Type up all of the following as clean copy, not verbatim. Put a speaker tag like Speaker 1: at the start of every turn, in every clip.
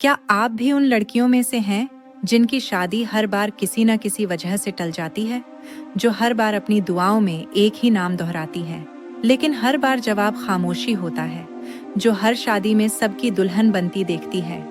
Speaker 1: क्या आप भी उन लड़कियों में से हैं जिनकी शादी हर बार किसी न किसी वजह से टल जाती है, जो हर बार अपनी दुआओं में एक ही नाम दोहराती है, लेकिन हर बार जवाब खामोशी होता है, जो हर शादी में सबकी दुल्हन बनती देखती है,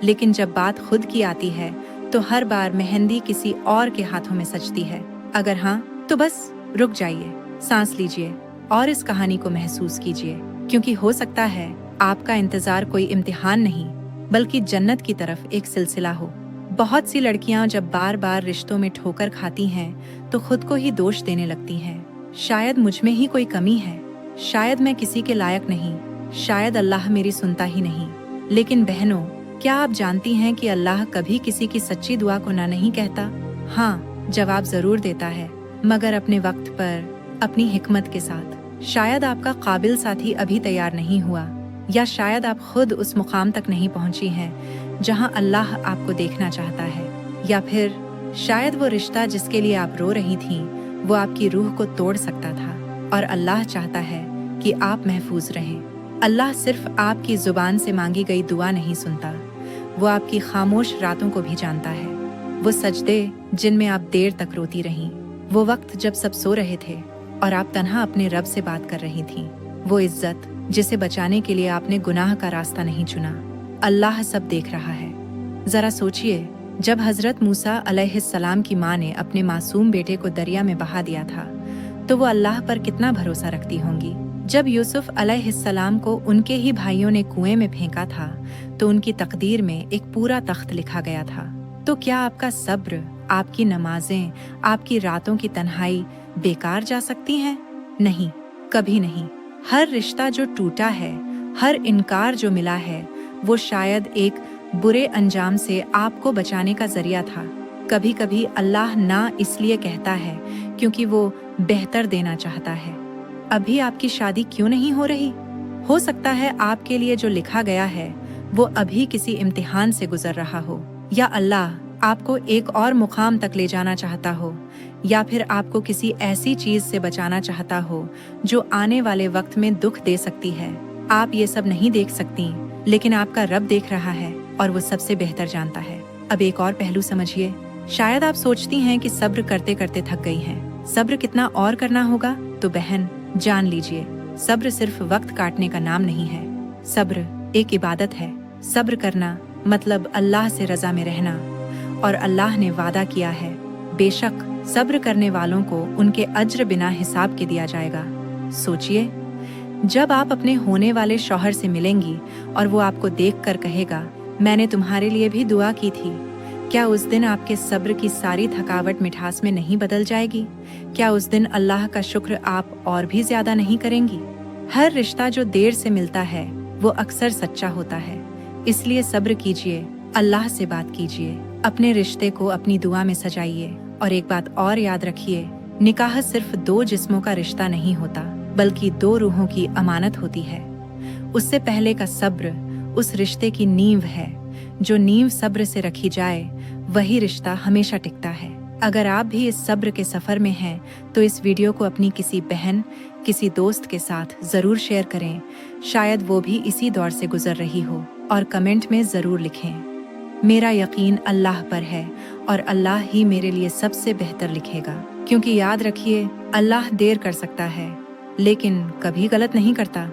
Speaker 1: लेकिन जब बात खुद की आती है तो हर बार मेहंदी किसी और के हाथों में सजती है? अगर हाँ, तो बस रुक जाइए, सांस लीजिए और इस कहानी को महसूस कीजिए, क्योंकि हो सकता है आपका इंतजार कोई इम्तिहान नहीं बल्कि जन्नत की तरफ एक सिलसिला हो। बहुत सी लड़कियां जब बार बार रिश्तों में ठोकर खाती हैं तो खुद को ही दोष देने लगती हैं। शायद मुझ में ही कोई कमी है, शायद मैं किसी के लायक नहीं, शायद अल्लाह मेरी सुनता ही नहीं। लेकिन बहनों, क्या आप जानती हैं कि अल्लाह कभी किसी की सच्ची दुआ को ना नहीं कहता? हाँ, जवाब जरूर देता है, मगर अपने वक्त पर, अपनी हिकमत के साथ। शायद आपका काबिल साथी अभी तैयार नहीं हुआ, या शायद आप खुद उस मुकाम तक नहीं पहुंची हैं जहां अल्लाह आपको देखना चाहता है, या फिर शायद वो रिश्ता जिसके लिए आप रो रही थीं वो आपकी रूह को तोड़ सकता था और अल्लाह चाहता है कि आप महफूज रहें। अल्लाह सिर्फ आपकी जुबान से मांगी गई दुआ नहीं सुनता, वो आपकी खामोश रातों को भी जानता है। वो सजदे जिनमें आप देर तक रोती रहीं, वो वक्त जब सब सो रहे थे और आप तन्हा अपने रब से बात कर रही थीं, वो इज्जत जिसे बचाने के लिए आपने गुनाह का रास्ता नहीं चुना। अल्लाह सब देख रहा है। जरा सोचिए, जब हजरत मूसा अलैहिस्सलाम की माँ ने अपने मासूम बेटे को दरिया में बहा दिया था तो वो अल्लाह पर कितना भरोसा रखती होंगी। जब यूसुफ अलैहिस्सलाम को उनके ही भाइयों ने कुएं में फेंका था तो उनकी तकदीर में एक पूरा तख्त लिखा गया था। तो क्या आपका सब्र, आपकी नमाजें, आपकी रातों की तन्हाई बेकार जा सकती हैं? नहीं, कभी नहीं। हर रिश्ता जो टूटा है, हर इनकार जो मिला है, वो शायद एक बुरे अंजाम से आपको बचाने का जरिया था। कभी कभी अल्लाह ना इसलिए कहता है क्योंकि वो बेहतर देना चाहता है। अभी आपकी शादी क्यों नहीं हो रही? हो सकता है आपके लिए जो लिखा गया है वो अभी किसी इम्तिहान से गुजर रहा हो, या अल्लाह आपको एक और मुकाम तक ले जाना चाहता हो, या फिर आपको किसी ऐसी चीज से बचाना चाहता हो जो आने वाले वक्त में दुख दे सकती है। आप ये सब नहीं देख सकती, लेकिन आपका रब देख रहा है और वो सबसे बेहतर जानता है। अब एक और पहलू समझिए। शायद आप सोचती हैं कि सब्र करते करते थक गई हैं। सब्र कितना और करना होगा? तो बहन, जान लीजिए, सब्र सिर्फ वक्त काटने का नाम नहीं है। सब्र एक इबादत है। सब्र करना मतलब अल्लाह से रजा में रहना, और अल्लाह ने वादा किया है, बेशक सब्र करने वालों को उनके अज्र बिना हिसाब के दिया जाएगा। सोचिए, जब आप अपने होने वाले शौहर से मिलेंगी और वो आपको देखकर कहेगा, मैंने तुम्हारे लिए भी दुआ की थी, क्या उस दिन आपके सब्र की सारी थकावट मिठास में नहीं बदल जाएगी? क्या उस दिन अल्लाह का शुक्र आप और भी ज्यादा नहीं करेंगी? हर रिश्ता जो देर से मिलता है वो अक्सर सच्चा होता है। इसलिए सब्र कीजिए, अल्लाह से बात कीजिए, अपने रिश्ते को अपनी दुआ में सजाइए। और एक बात और याद रखिए, निकाह सिर्फ दो जिस्मों का रिश्ता नहीं होता, बल्कि दो रूहों की अमानत होती है। उससे पहले का सब्र उस रिश्ते की नींव है। जो नींव सब्र से रखी जाए वही रिश्ता हमेशा टिकता है। अगर आप भी इस सब्र के सफर में हैं तो इस वीडियो को अपनी किसी बहन, किसी दोस्त के साथ जरूर शेयर करें। शायद वो भी इसी दौर से गुजर रही हो, और कमेंट में जरूर लिखें, मेरा यकीन अल्लाह पर है और अल्लाह ही मेरे लिए सबसे बेहतर लिखेगा। क्योंकि याद रखिए, अल्लाह देर कर सकता है लेकिन कभी गलत नहीं करता।